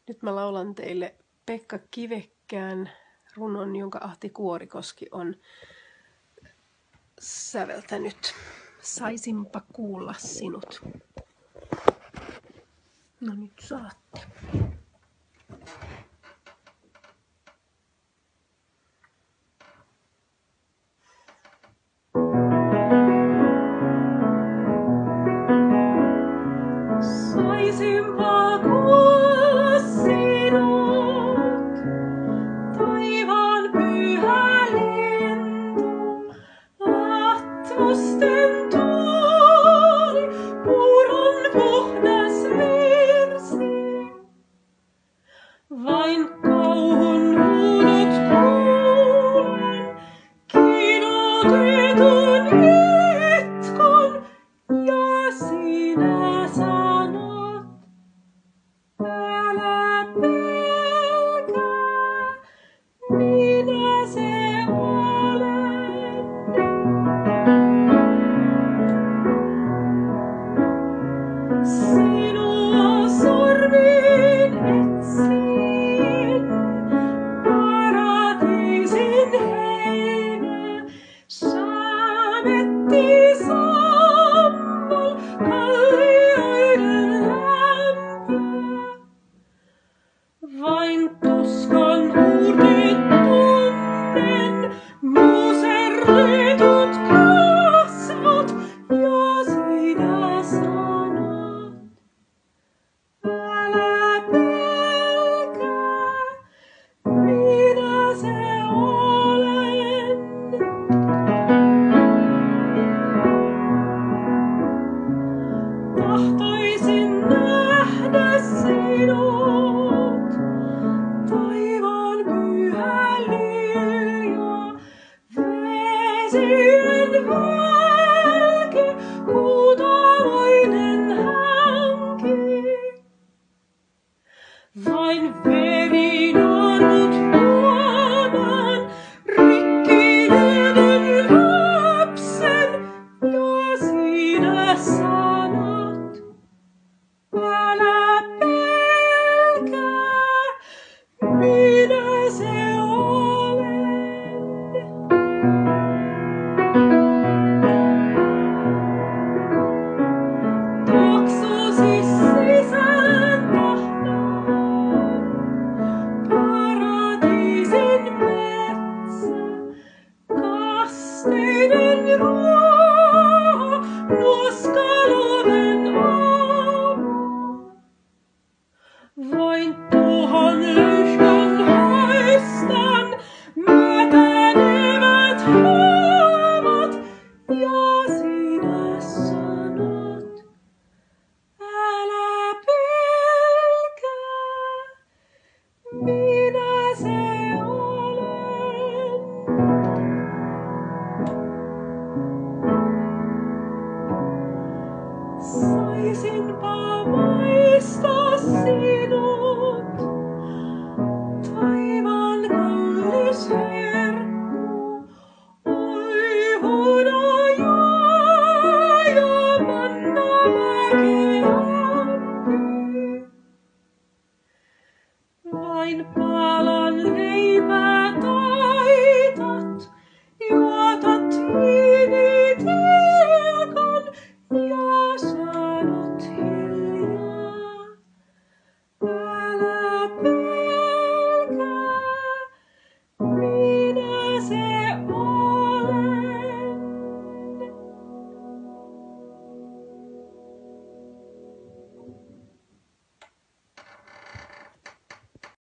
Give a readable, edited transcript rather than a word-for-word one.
Nyt mä laulan teille Pekka Kivekkään runon, jonka Ahti Kuorikoski on säveltänyt. Saisinpa kuulla sinut. No nyt saatte. Saisinpa kuulla sinut, taivaan pyhä lintu, latvosten tuuli, puuron puhdas virsi. Vain kauhun huudot kuulen, kidutetun itkun, ja sinä sanot, älä pelkää, minä se olen. Sinua sormin etsin, paratiisin heinä, saametti sammal, kallioiden lämpö. Vain tuskan huurteet tunnen, muserretut kasvot, ja sinä sanot, älä pelkää, minä se olen. Tahtoisin nähdä sinut, taivaan pyhä lilja, vesien välki, kutavainen hänki. Vain verinarut huomaan, rikki lyödyn lapsen, ja sinä sanot, älä pelkää, minä se olen. Tuoksusi sisään tahdon, paratiisin metsä, kasteinen ruoho, nuoskaloven aamu. Vain tuohon lyhkän haistan, mätänevät haavat, ja sinä sanot, älä pelkää, minä se olen. Saisinpa maistaa sinut, taivaan kallis herkku, oivuna ja manna mäkiämpi. Vain pala